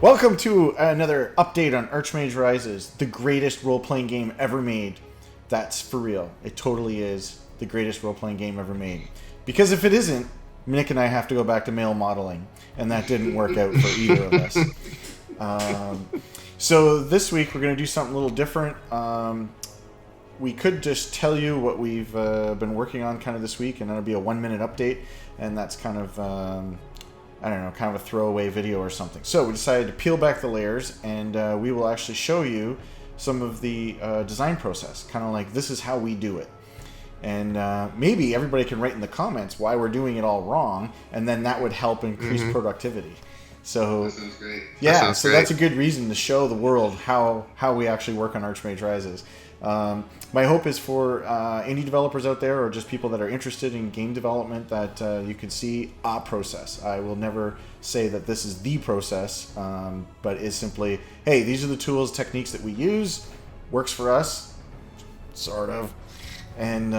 Welcome to another update on Archmage Rises, the greatest role-playing game ever made. That's for real. It totally is the greatest role-playing game ever made. Because if it isn't, Nick and I have to go back to male modeling, and that didn't work out for either of us. So this week we're going to do something a little different. We could just tell you what we've been working on kind of this week, and that'll be a 1-minute update, and that's kind of, I don't know, kind of a throwaway video or something. So we decided to peel back the layers, and we will actually show you some of the design process, kind of like this is how we do it. And maybe everybody can write in the comments why we're doing it all wrong, and then that would help increase productivity. So that sounds great. Yeah, so that's a good reason to show the world how we actually work on Archmage Rises. My hope is for indie developers out there, or just people that are interested in game development, that you can see a process. I will never say that this is the process, but is simply, hey, these are the tools, techniques that we use, works for us, sort of, and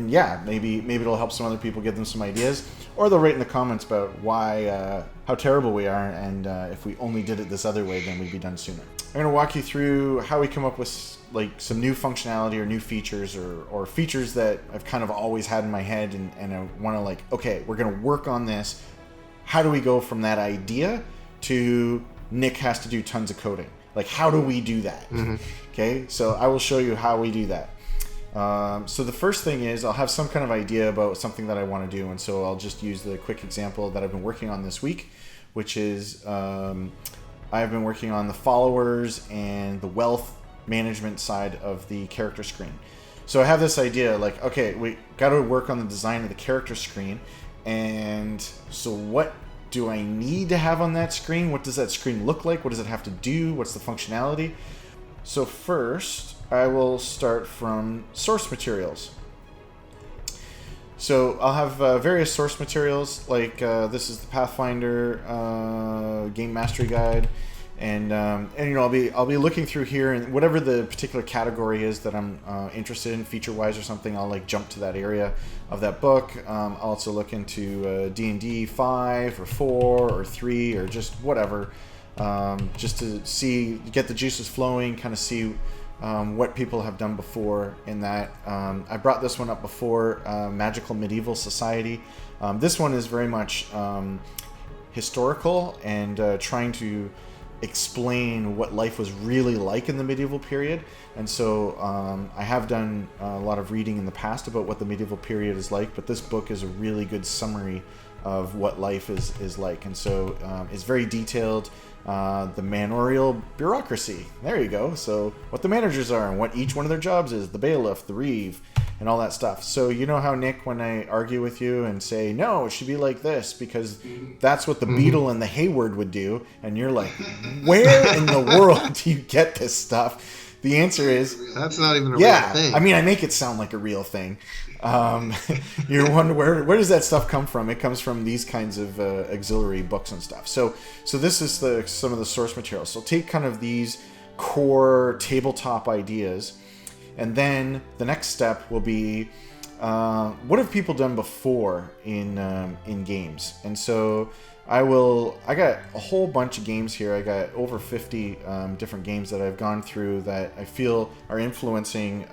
yeah, maybe it'll help some other people, give them some ideas, or they'll write in the comments about why how terrible we are, and if we only did it this other way, then we'd be done sooner. I'm going to walk you through how we come up with like some new functionality or new features, or features that I've kind of always had in my head, and I want to like, okay, we're going to work on this. How do we go from that idea to Nick has to do tons of coding? Like, how do we do that? Okay, so I will show you how we do that. So the first thing is I'll have some kind of idea about something that I want to do, and so I'll just use the quick example that I've been working on this week, which is I've been working on the followers and the wealth management side of the character screen. So I have this idea, like, okay, we got to work on the design of the character screen, and so what do I need to have on that screen? What does that screen look like? What does it have to do? What's the functionality? So first, I will start from source materials. So I'll have various source materials, like this is the Pathfinder Game Mastery Guide, and you know, I'll be looking through here, and whatever the particular category is that I'm interested in, feature-wise or something, I'll like jump to that area of that book. I'll also look into D&D 5 or 4 or 3 or just whatever, just to get the juices flowing, kind of see what people have done before in that. I brought this one up before, Magical Medieval Society. This one is very much historical, and trying to explain what life was really like in the medieval period. And so I have done a lot of reading in the past about what the medieval period is like, but this book is a really good summary of what life is like. And so it's very detailed. The manorial bureaucracy, there you go. So what the managers are and what each one of their jobs is, the bailiff, the reeve, and all that stuff. So you know how, Nick, when I argue with you and say, no, it should be like this because that's what the Beetle and the Hayward would do, and you're like, where in the world do you get this stuff? The answer is, that's not even a real thing. I mean, I make it sound like a real thing. You're wondering where does that stuff come from? It comes from these kinds of auxiliary books and stuff. So this is some of the source material. So take kind of these core tabletop ideas, and then the next step will be what have people done before in games. And so I got a whole bunch of games here. I got over 50 different games that I've gone through that I feel are influencing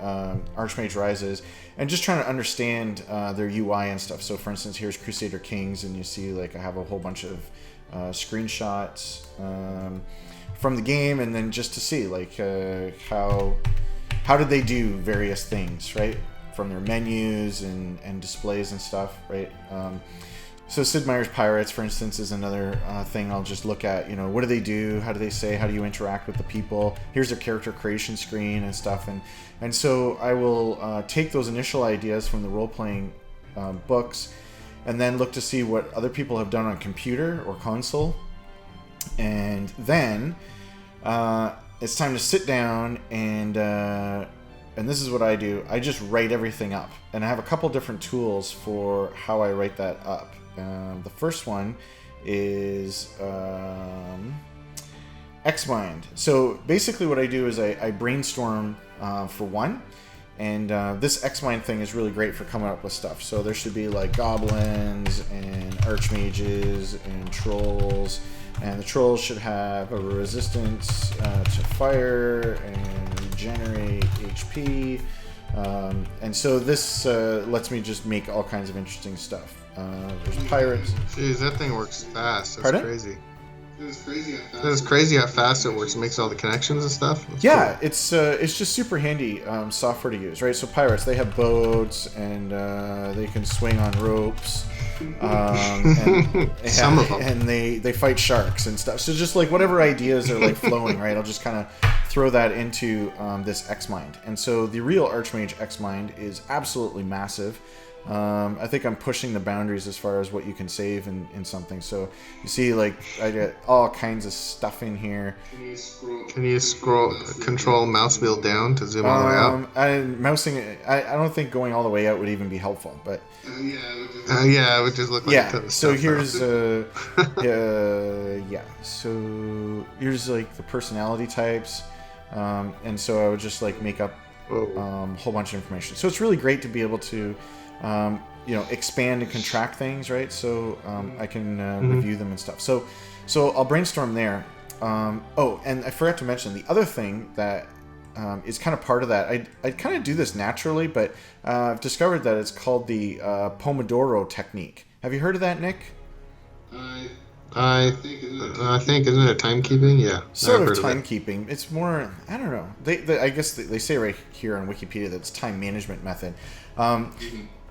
Archmage Rises, and just trying to understand their UI and stuff. So for instance, here's Crusader Kings, and you see like I have a whole bunch of screenshots from the game, and then just to see like how did they do various things, right? From their menus and displays and stuff, right? So Sid Meier's Pirates, for instance, is another thing I'll just look at. You know, what do they do? How do they say? How do you interact with the people? Here's their character creation screen and stuff. And so I will take those initial ideas from the role-playing books, and then look to see what other people have done on computer or console. And then it's time to sit down, and this is what I do. I just write everything up. And I have a couple different tools for how I write that up. The first one is Xmind. So basically what I do is I brainstorm for one, and this Xmind thing is really great for coming up with stuff. So there should be like goblins and archmages and trolls And the trolls should have a resistance to fire and regenerate HP. And so this lets me just make all kinds of interesting stuff. There's pirates. Jeez, that thing works fast. That's Pardon? crazy. It's crazy how fast it works. It makes all the connections and stuff. That's Yeah, cool. it's just super handy software to use, right? So pirates, they have boats and they can swing on ropes. And Some of them. And they fight sharks and stuff. So just like whatever ideas are like flowing, right? I'll just kind of throw that into this X-Mind. And so the real Archmage X-Mind is absolutely massive. I think I'm pushing the boundaries as far as what you can save in something. So you see, like, I get all kinds of stuff in here. Can you scroll, control mouse wheel down to zoom all the way up? I don't think going all the way out would even be helpful, but Yeah, it would just look like a ton of so stuff here's out. so here's like the personality types, and so I would just like make up a whole bunch of information. So it's really great to be able to expand and contract things, right? So I can review them and stuff. So I'll brainstorm there. Oh, and I forgot to mention the other thing that is kind of part of that. I kind of do this naturally, but I've discovered that it's called the Pomodoro technique. Have you heard of that, Nick? I think isn't it timekeeping? Yeah, Sort of timekeeping. It's more, I don't know. I guess they say right here on Wikipedia that it's time management method.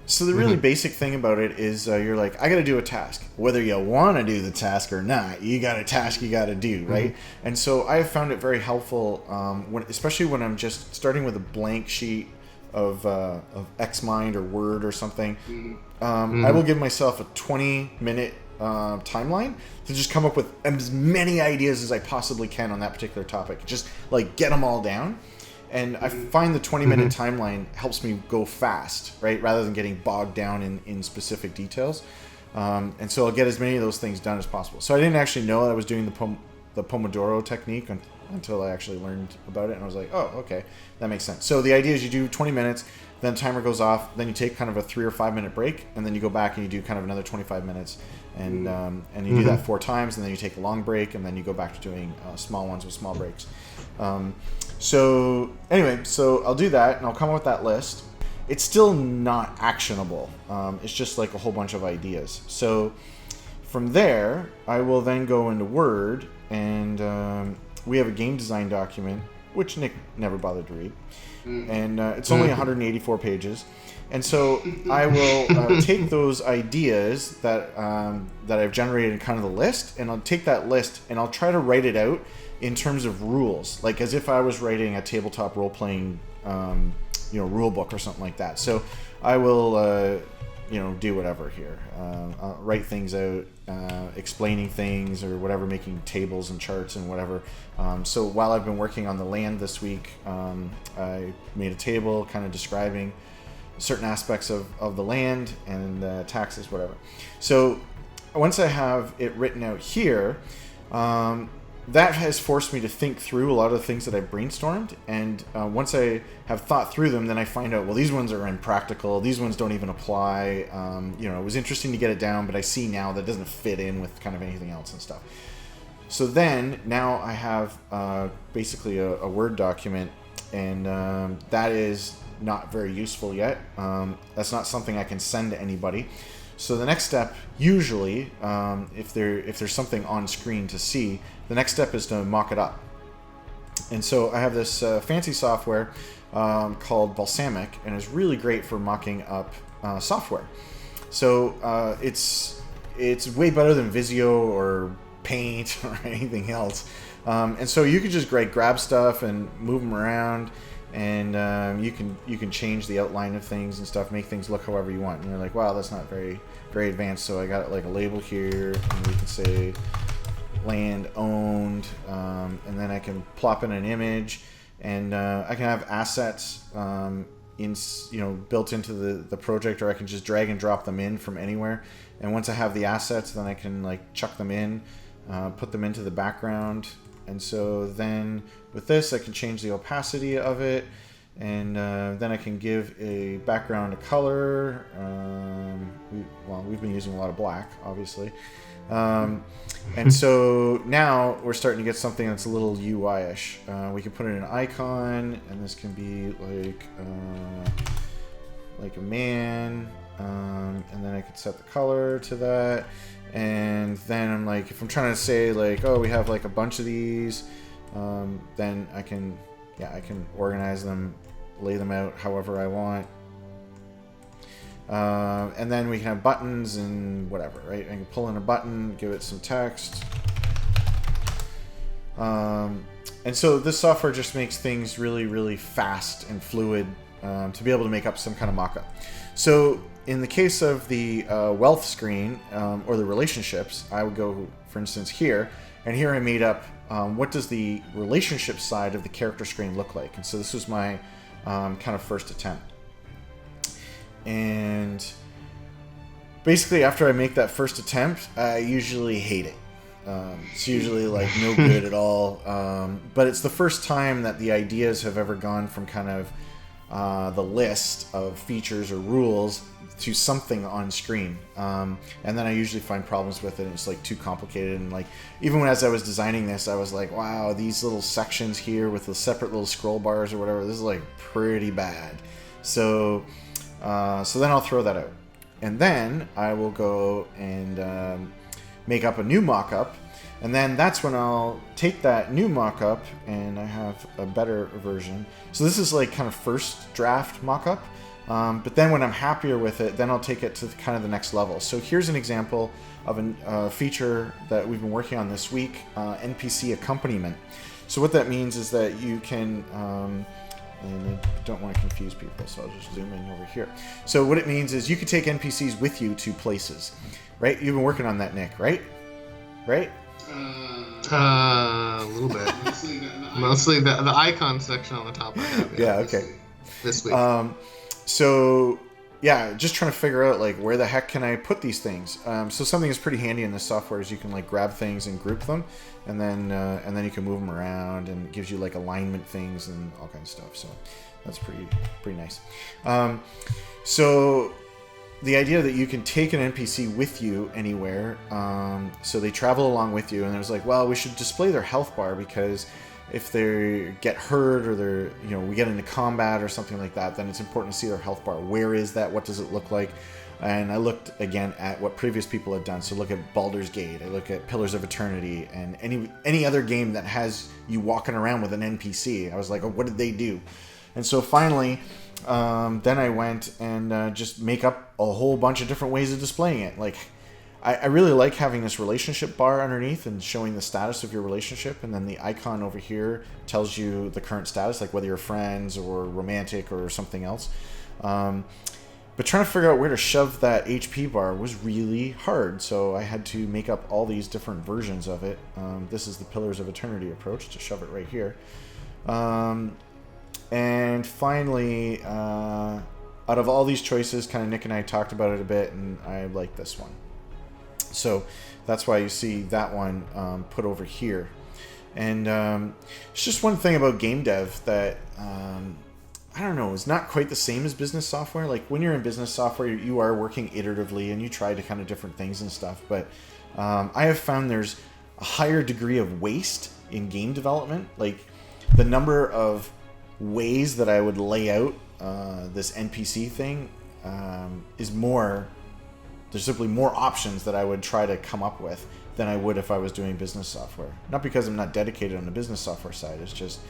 So the really basic thing about it is you're like, I got to do a task. Whether you want to do the task or not, you got a task you got to do, right? And so I have found it very helpful, especially when I'm just starting with a blank sheet of Xmind or Word or something. I will give myself a 20-minute timeline to just come up with as many ideas as I possibly can on that particular topic. Just like get them all down. And I find the 20-minute timeline helps me go fast, right? Rather than getting bogged down in specific details. And so I'll get as many of those things done as possible. So I didn't actually know that I was doing the Pomodoro technique until I actually learned about it. And I was like, oh, okay, that makes sense. So the idea is you do 20 minutes, then the timer goes off, then you take kind of a 3 or 5 minute break, and then you go back and you do kind of another 25 minutes. And you do that 4 times, and then you take a long break, and then you go back to doing small ones with small breaks. So anyway, so I'll do that, and I'll come up with that list. It's still not actionable. It's just like a whole bunch of ideas. So from there, I will then go into Word, and we have a game design document, which Nick never bothered to read. And it's only 184 pages. And so I will take those ideas that I've generated in kind of the list, and I'll take that list and I'll try to write it out in terms of rules, like as if I was writing a tabletop role-playing rule book or something like that. So I will do whatever here, I'll write things out, explaining things or whatever, making tables and charts and whatever. So while I've been working on the land this week, I made a table kind of describing certain aspects of the land and taxes, whatever. So once I have it written out here, that has forced me to think through a lot of the things that I brainstormed. And once I have thought through them, then I find out, well, these ones are impractical. These ones don't even apply. It was interesting to get it down, but I see now that doesn't fit in with kind of anything else and stuff. So then now I have basically a Word document, and that is not very useful yet. That's not something I can send to anybody. So the next step, usually, if there's something on screen to see, the next step is to mock it up. And so I have this fancy software called Balsamic, and it's really great for mocking up software. So it's way better than Visio or Paint or anything else. And so you can just grab stuff and move them around, and you can change the outline of things and stuff, make things look however you want. And you're like, wow, that's not very very advanced. So I got like a label here, and we can say land owned, and then I can plop in an image, and I can have assets built into the project, or I can just drag and drop them in from anywhere. And once I have the assets, then I can like chuck them in, put them into the background. And so then with this, I can change the opacity of it, and then I can give a background a color. We've been using a lot of black, obviously. And so now we're starting to get something that's a little UI-ish. We can put in an icon, and this can be like a man, and then I could set the color to that. And then I'm like, if I'm trying to say like, oh, we have like a bunch of these, then I can organize them, lay them out however I want. And then we can have buttons and whatever, right? I can pull in a button, give it some text. And so this software just makes things really, really fast and fluid to be able to make up some kind of mock-up. So in the case of the wealth screen or the relationships, I would go, for instance, here. And here I made up what does the relationship side of the character screen look like. And so this was my kind of first attempt. And basically after I make that first attempt, I usually hate it. It's usually like no good at all. But it's the first time that the ideas have ever gone from kind of the list of features or rules to something on screen. And then I usually find problems with it, and it's like too complicated. And like even as I was designing this, I was like, wow, these little sections here with the separate little scroll bars or whatever, this is like pretty bad. So then I'll throw that out. And then I will go and make up a new mock-up. And then that's when I'll take that new mock-up, and I have a better version. So this is like kind of first draft mock-up. But then when I'm happier with it, then I'll take it to kind of the next level. So here's an example of a feature that we've been working on this week, NPC accompaniment. So what that means is that you can... and I don't want to confuse people, so I'll just zoom in over here. So what it means is you can take NPCs with you to places, right? You've been working on that, Nick, right? Right? A little bit. Mostly the icon section on the top. I have, yeah, okay. This week. So yeah, just trying to figure out like where the heck can I put these things. So something that's pretty handy in this software is you can like grab things and group them, and then you can move them around, and it gives you like alignment things and all kinds of stuff. So that's pretty nice. So the idea that you can take an NPC with you anywhere, so they travel along with you, and there's like, well, we should display their health bar, because if they get hurt or we get into combat or something like that, then it's important to see their health bar. Where is that? What does it look like? And I looked again at what previous people had done. So look at Baldur's Gate. I look at Pillars of Eternity, and any other game that has you walking around with an NPC. I was like, oh, what did they do? And so finally, then I went and just make up a whole bunch of different ways of displaying it. Like, I really like having this relationship bar underneath and showing the status of your relationship, and then the icon over here tells you the current status, like whether you're friends or romantic or something else. But trying to figure out where to shove that HP bar was really hard, so I had to make up all these different versions of it. This is the Pillars of Eternity approach, to shove it right here. And finally, out of all these choices, kind of Nick and I talked about it a bit, and I like this one. So that's why you see that one put over here. And it's just one thing about game dev that, I don't know, is not quite the same as business software. Like when you're in business software, you are working iteratively and you try to kind of different things and stuff. But I have found there's a higher degree of waste in game development. Like the number of ways that I would lay out this NPC thing is more... There's simply more options that I would try to come up with than I would if I was doing business software. Not because I'm not dedicated on the business software side. It's just,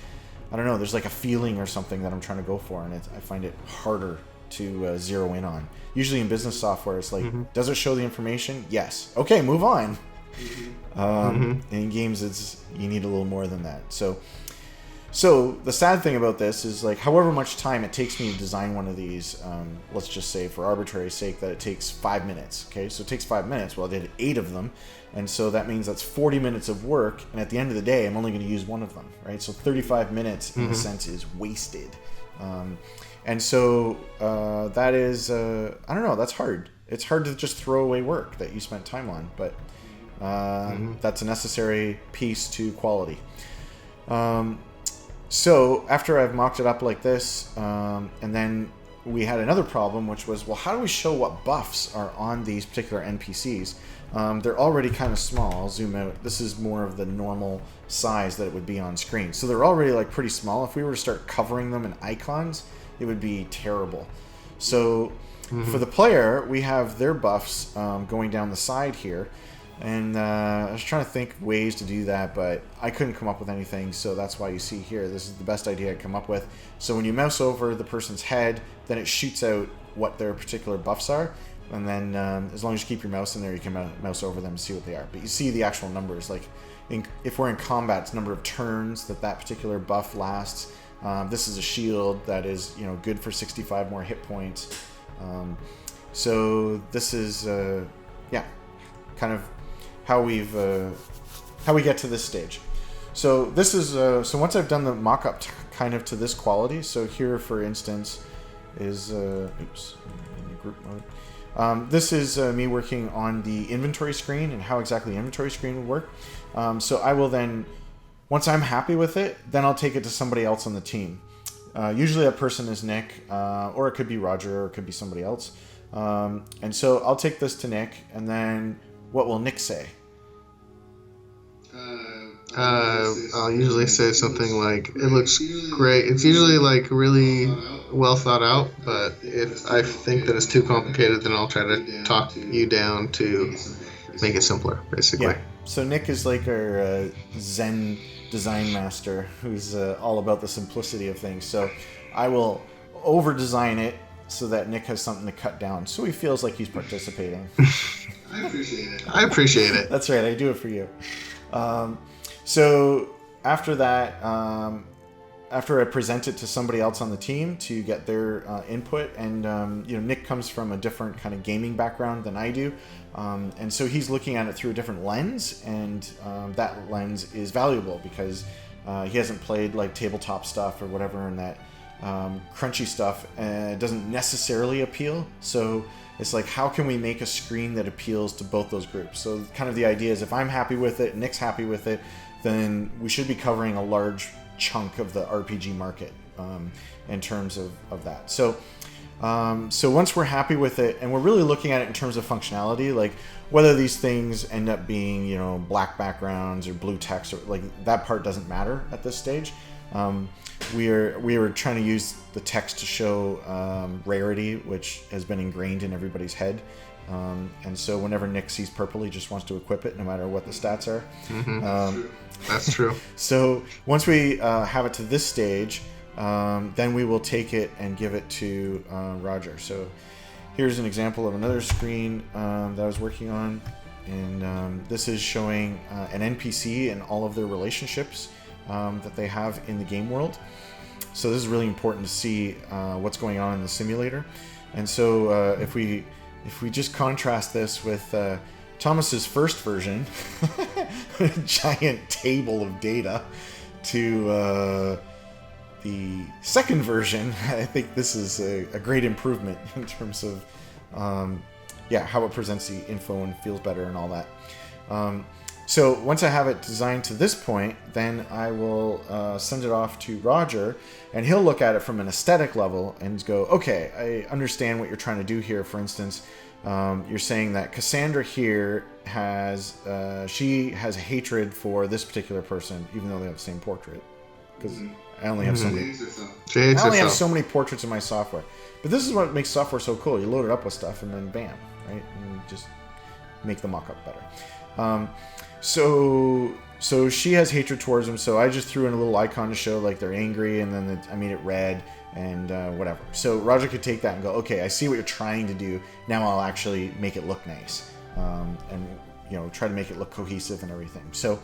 I don't know, there's like a feeling or something that I'm trying to go for, and I find it harder to zero in on. Usually in business software, it's like, does it show the information? Yes. Okay, move on. And in games, you need a little more than that. So the sad thing about this is, like, however much time it takes me to design one of these, let's just say for arbitrary sake that it takes 5 minutes. Okay, so it takes 5 minutes. Well, I did 8 of them, and so that means that's 40 minutes of work. And at the end of the day, I'm only going to use one of them, right? So 35 minutes in a sense is wasted. And so that is, I don't know, that's hard. It's hard to just throw away work that you spent time on, but that's a necessary piece to quality. So after I've mocked it up like this, and then we had another problem, which was, well, how do we show what buffs are on these particular NPCs? They're already kind of small. I'll zoom out. This is more of the normal size that it would be on screen. So they're already like pretty small. If we were to start covering them in icons, it would be terrible. So for the player, we have their buffs going down the side here. And I was trying to think of ways to do that, but I couldn't come up with anything, so that's why you see here. This is the best idea I come up with. So when you mouse over the person's head, then it shoots out what their particular buffs are, and then as long as you keep your mouse in there, you can mouse over them and see what they are. But you see the actual numbers, like if we're in combat, it's number of turns that particular buff lasts. This is a shield that is, you know, good for 65 more hit points. So this is, kind of how we get to this stage. So this is so once I've done the mock-up kind of to this quality. So here, for instance, is in the group mode. This is me working on the inventory screen and how exactly the inventory screen would work. So I will then, once I'm happy with it, then I'll take it to somebody else on the team. Usually that person is Nick, or it could be Roger, or it could be somebody else. And so I'll take this to Nick, and then what will Nick say? I'll usually say something like, "It looks great." It's usually like really well thought out, but if I think that it's too complicated, then I'll try to talk you down to make it simpler, basically. Yeah. So Nick is like our Zen design master who's all about the simplicity of things. So I will over-design it so that Nick has something to cut down, so he feels like he's participating. I appreciate it. That's right, I do it for you. So after that, after I present it to somebody else on the team to get their input, and Nick comes from a different kind of gaming background than I do, and so he's looking at it through a different lens, and that lens is valuable because he hasn't played like tabletop stuff or whatever, and that crunchy stuff doesn't necessarily appeal. So it's like, how can we make a screen that appeals to both those groups? So kind of the idea is, if I'm happy with it, Nick's happy with it, then we should be covering a large chunk of the RPG market in terms of that. So once we're happy with it, and we're really looking at it in terms of functionality, like whether these things end up being, black backgrounds or blue text, or like that part doesn't matter at this stage. We were trying to use the text to show rarity, which has been ingrained in everybody's head. And so whenever Nick sees purple, he just wants to equip it, no matter what the stats are. Mm-hmm. That's true. So once we have it to this stage, then we will take it and give it to Roger. So here's an example of another screen that I was working on. And this is showing an NPC and all of their relationships that they have in the game world. So this is really important to see what's going on in the simulator. And so if we just contrast this with Thomas's first version, a giant table of data, to the second version, I think this is a great improvement in terms of how it presents the info and feels better and all that. So once I have it designed to this point, then I will send it off to Roger, and he'll look at it from an aesthetic level and go, okay, I understand what you're trying to do here. For instance, you're saying that Cassandra here she has hatred for this particular person, even though they have the same portrait. Because I only have have so many portraits in my software. But this is what makes software so cool. You load it up with stuff, and then bam, right? And you just make the mock-up better. So she has hatred towards him, so I just threw in a little icon to show like they're angry, and then I made it red and whatever. So Roger could take that and go, okay, I see what you're trying to do. Now I'll actually make it look nice, and try to make it look cohesive and everything. So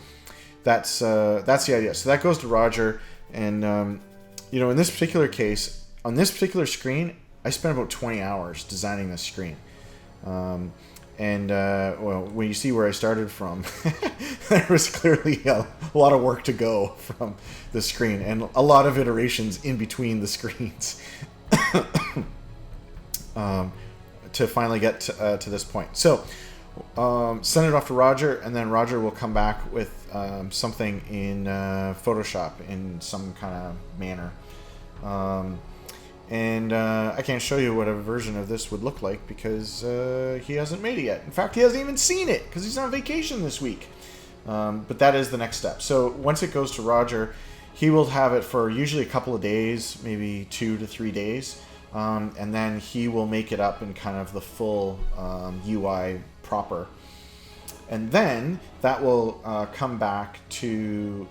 that's the idea. So that goes to Roger, and in this particular case, on this particular screen, I spent about 20 hours designing this screen. When you see where I started from, there was clearly a lot of work to go from the screen, and a lot of iterations in between the screens to finally get to this point. So send it off to Roger, and then Roger will come back with something in Photoshop in some kind of manner. And I can't show you what a version of this would look like because he hasn't made it yet. In fact, he hasn't even seen it because he's on vacation this week. But that is the next step. So once it goes to Roger, he will have it for usually a couple of days, maybe 2 to 3 days. And then he will make it up in kind of the full UI proper. And then that will come back to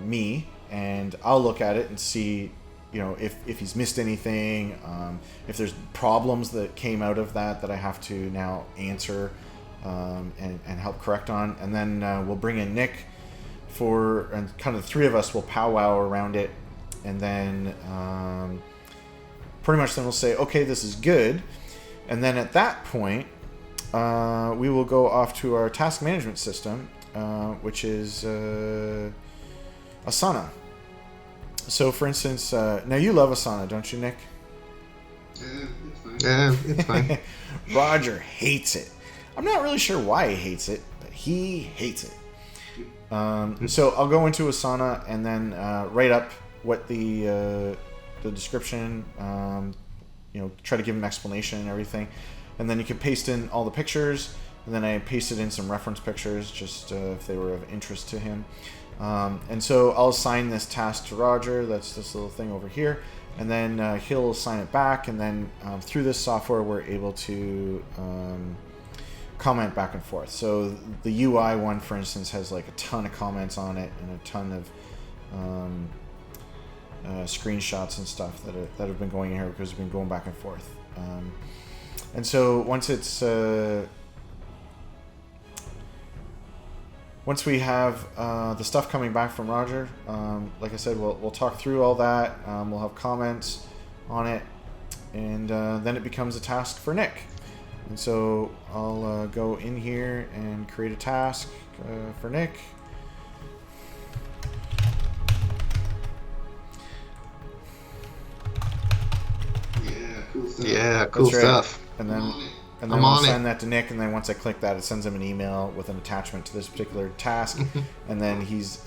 me, and I'll look at it and see, you know, if he's missed anything, if there's problems that came out of that I have to now answer and help correct on. And then we'll bring in Nick and kind of the three of us will powwow around it. And then pretty much then we'll say, okay, this is good. And then at that point, we will go off to our task management system, which is Asana. So, for instance, now you love Asana, don't you, Nick? Yeah, it's fine. Roger hates it. I'm not really sure why he hates it, but he hates it. So I'll go into Asana and then write up what the description, try to give him explanation and everything. And then you can paste in all the pictures, and then I pasted in some reference pictures just if they were of interest to him. And so I'll assign this task to Roger. That's this little thing over here. And then he'll assign it back. And then through this software, we're able to comment back and forth. So the UI one, for instance, has like a ton of comments on it and a ton of screenshots and stuff that have been going in here because we've been going back and forth. And so once it's once we have the stuff coming back from Roger, like I said, we'll talk through all that. We'll have comments on it, and then it becomes a task for Nick. And so I'll go in here and create a task for Nick. Yeah, cool stuff. And then I'll send that to Nick, and then once I click that, it sends him an email with an attachment to this particular task, and then he's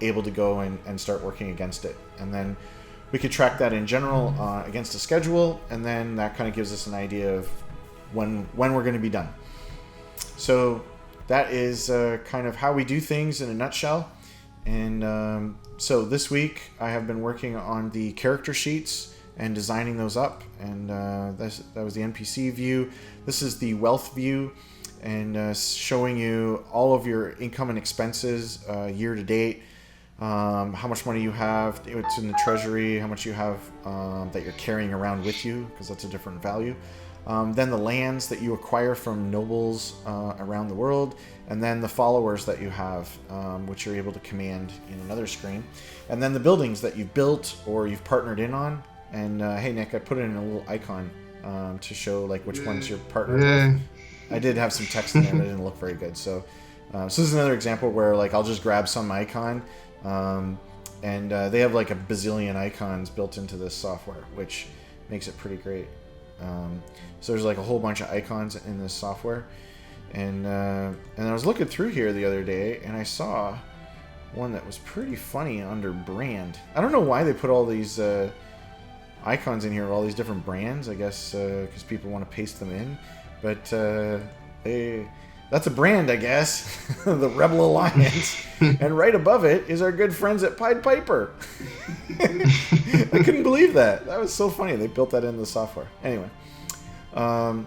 able to go and start working against it. And then we could track that in general against a schedule, and then that kind of gives us an idea of when we're going to be done. So that is kind of how we do things in a nutshell. And so this week I have been working on the character sheets and designing those up, and that was the NPC view. This is the wealth view, and showing you all of your income and expenses year to date, how much money you have, it's in the treasury, how much you have that you're carrying around with you, because that's a different value. Then the lands that you acquire from nobles around the world, and then the followers that you have, which you're able to command in another screen, and then the buildings that you've built or you've partnered in on. And hey, Nick, I put it in a little icon to show like which ones you're partnered with. I did have some text in there that didn't look very good. So this is another example where like I'll just grab some icon, and they have like a bazillion icons built into this software, which makes it pretty great. So there's like a whole bunch of icons in this software, and I was looking through here the other day, and I saw one that was pretty funny under brand. I don't know why they put all these icons in here of all these different brands. I guess because people want to paste them in, but that's a brand, I guess. The Rebel Alliance. And right above it is our good friends at Pied Piper. I couldn't believe that. That was so funny. They built that into the software. Anyway. So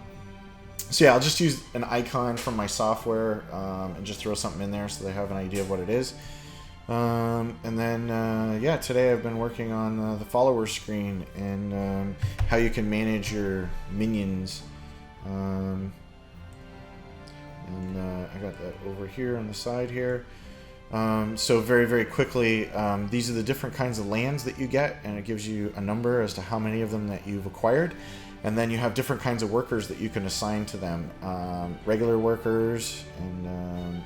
yeah, I'll just use an icon from my software and just throw something in there so they have an idea of what it is. And then, today I've been working on the follower screen and how you can manage your minions. And I got that over here on the side here. So very, very quickly, these are the different kinds of lands that you get, and it gives you a number as to how many of them that you've acquired. And then you have different kinds of workers that you can assign to them. Regular workers and...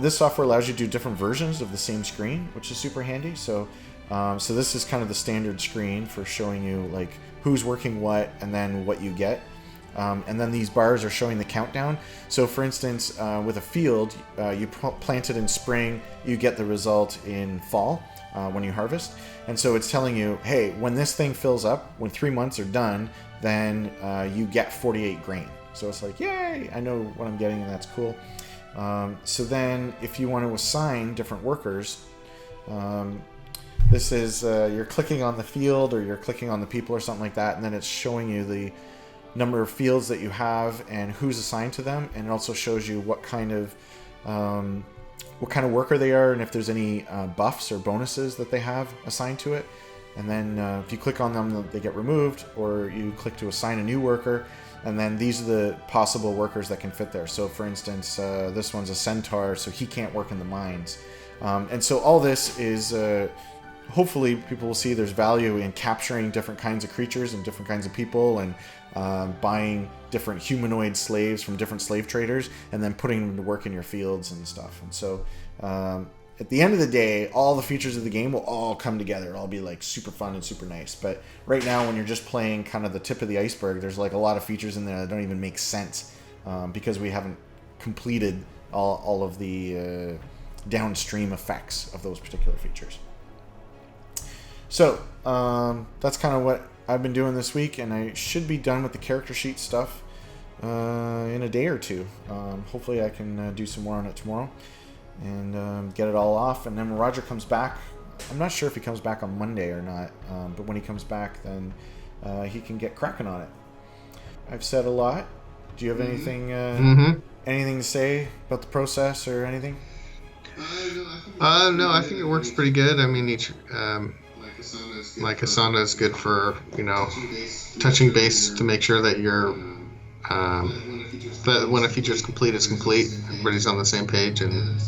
this software allows you to do different versions of the same screen, which is super handy. So this is kind of the standard screen for showing you like who's working what and then what you get. And then these bars are showing the countdown. So for instance, with a field, you plant it in spring, you get the result in fall. when you harvest. And so it's telling you, hey, when this thing fills up, when 3 months are done, then you get 48 grain. So it's like, yay, I know what I'm getting, and that's cool. So then if you want to assign different workers, this is you're clicking on the field, or you're clicking on the people or something like that, and then it's showing you the number of fields that you have and who's assigned to them, and it also shows you what kind of worker they are, and if there's any buffs or bonuses that they have assigned to it. And then if you click on them, they get removed, or you click to assign a new worker, and then these are the possible workers that can fit there. So for instance, this one's a centaur, so he can't work in the mines. And so all this is hopefully people will see there's value in capturing different kinds of creatures and different kinds of people, and buying different humanoid slaves from different slave traders, and then putting them to work in your fields and stuff. And so at the end of the day, all the features of the game will all come together. It'll all be like super fun and super nice. But right now, when you're just playing kind of the tip of the iceberg, there's like a lot of features in there that don't even make sense, because we haven't completed all of the downstream effects of those particular features. So that's kind of what I've been doing this week, and I should be done with the character sheet stuff in a day or two. Hopefully I can do some more on it tomorrow and get it all off. And then when Roger comes back, I'm not sure if he comes back on Monday or not, but when he comes back, then he can get cracking on it. I've said a lot. Do you have anything anything to say about the process or anything? No, I think it works pretty good. I mean, each like Asana is good for, touching base to make sure that you're that when a feature is complete, it's complete. Everybody's on the same page, and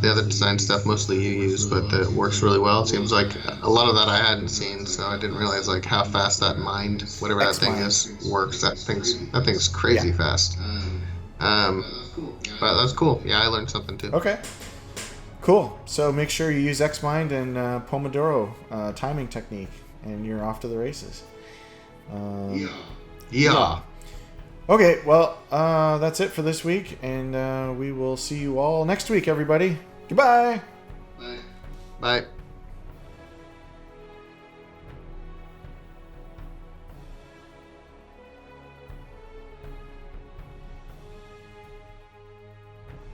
the other design stuff mostly you use, but it works really well. It seems like a lot of that I hadn't seen, so I didn't realize like how fast that mind, whatever that thing is, works. That thing's crazy fast. But that's cool. Yeah, I learned something too. Okay. Cool. So make sure you use Xmind and Pomodoro timing technique, and you're off to the races. Yeah. Okay, well, that's it for this week, and we will see you all next week, everybody. Goodbye. Bye.